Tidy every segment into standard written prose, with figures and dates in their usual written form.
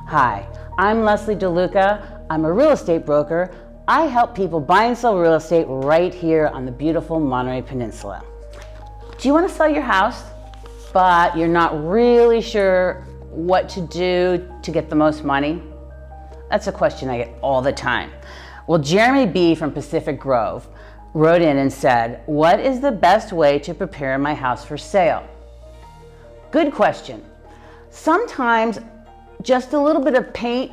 Hi, I'm Leslie DeLuca. I'm a real estate broker. I help people buy and sell real estate right here on the beautiful Monterey Peninsula. Do you want to sell your house, but you're not really sure what to do to get the most money? That's a question I get all the time. Well, Jeremy B. from Pacific Grove wrote in and said, what is the best way to prepare my house for sale? Good question. Sometimes just a little bit of paint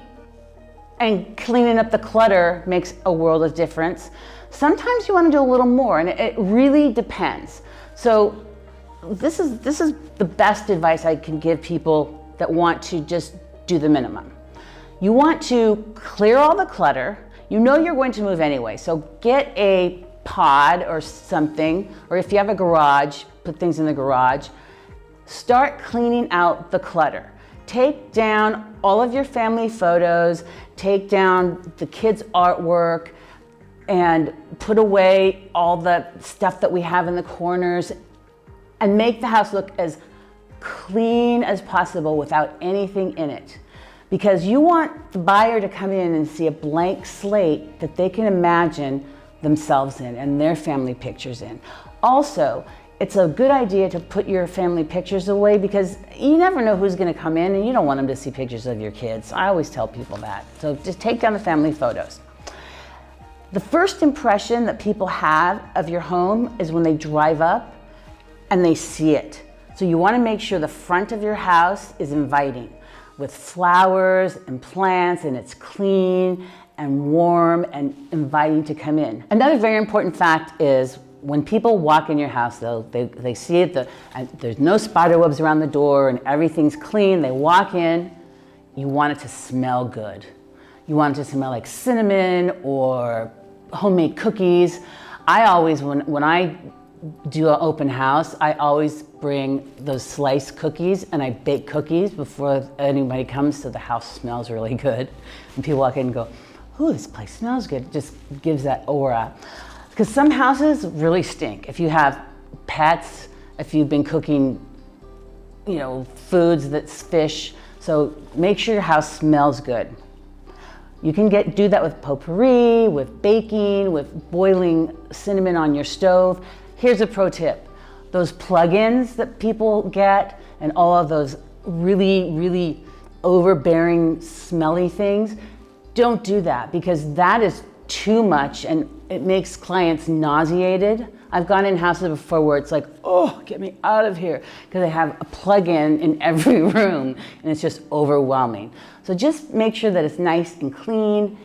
and cleaning up the clutter makes a world of difference. Sometimes you want to do a little more, and it really depends. So this is the best advice I can give people that want to just do the minimum. You want to clear all the clutter. You know you're going to move anyway, so get a pod or something, or if you have a garage, put things in the garage. Start cleaning out the clutter. Take down all of your family photos, take down the kids' artwork, and put away all the stuff that we have in the corners, and make the house look as clean as possible without anything in it. Because you want the buyer to come in and see a blank slate that they can imagine themselves in and their family pictures in. Also, it's a good idea to put your family pictures away because you never know who's going to come in and you don't want them to see pictures of your kids. I always tell people that. So just take down the family photos. The first impression that people have of your home is when they drive up and they see it. So you want to make sure the front of your house is inviting with flowers and plants, and it's clean and warm and inviting to come in. Another very important fact is when people walk in your house, though, they see it, there's no spider webs around the door and everything's clean. They walk in, you want it to smell good. You want it to smell like cinnamon or homemade cookies. I always, when I do an open house, I always bring those sliced cookies and I bake cookies before anybody comes so the house smells really good. And people walk in and go, ooh, this place smells good. It just gives that aura. Because some houses really stink. If you have pets, if you've been cooking, foods that's fish, so make sure your house smells good. You can do that with potpourri, with baking, with boiling cinnamon on your stove. Here's a pro tip. Those plug-ins that people get and all of those really, really overbearing, smelly things, don't do that because that is too much and it makes clients nauseated. I've gone in houses before where it's like, oh, get me out of here, because they have a plug-in in every room and it's just overwhelming. So just make sure that it's nice and clean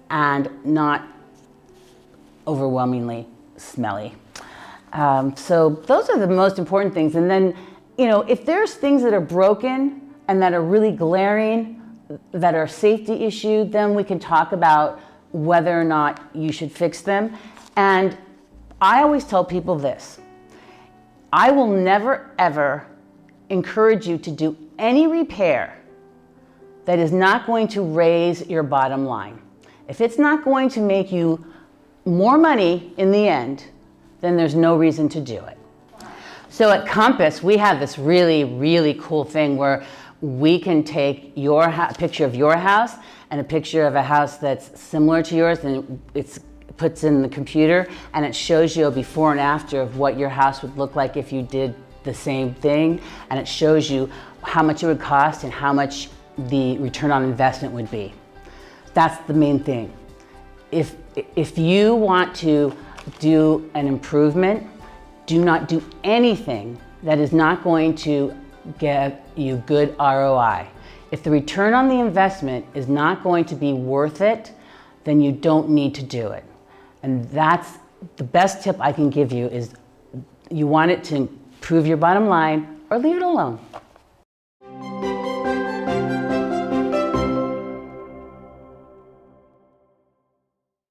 and not overwhelmingly smelly. So those are the most important things. And then, if there's things that are broken and that are really glaring, that are a safety issue, then we can talk about whether or not you should fix them. And I always tell people this: I will never ever encourage you to do any repair that is not going to raise your bottom line. If it's not going to make you more money in the end, then there's no reason to do it. So at Compass, we have this really, really cool thing where we can take your picture of your house and a picture of a house that's similar to yours, and it puts in the computer, and it shows you a before and after of what your house would look like if you did the same thing, and it shows you how much it would cost and how much the return on investment would be. That's the main thing. If you want to do an improvement, do not do anything that is not going to get you good ROI. If the return on the investment is not going to be worth it, then you don't need to do it. And that's the best tip I can give you is you want it to improve your bottom line or leave it alone.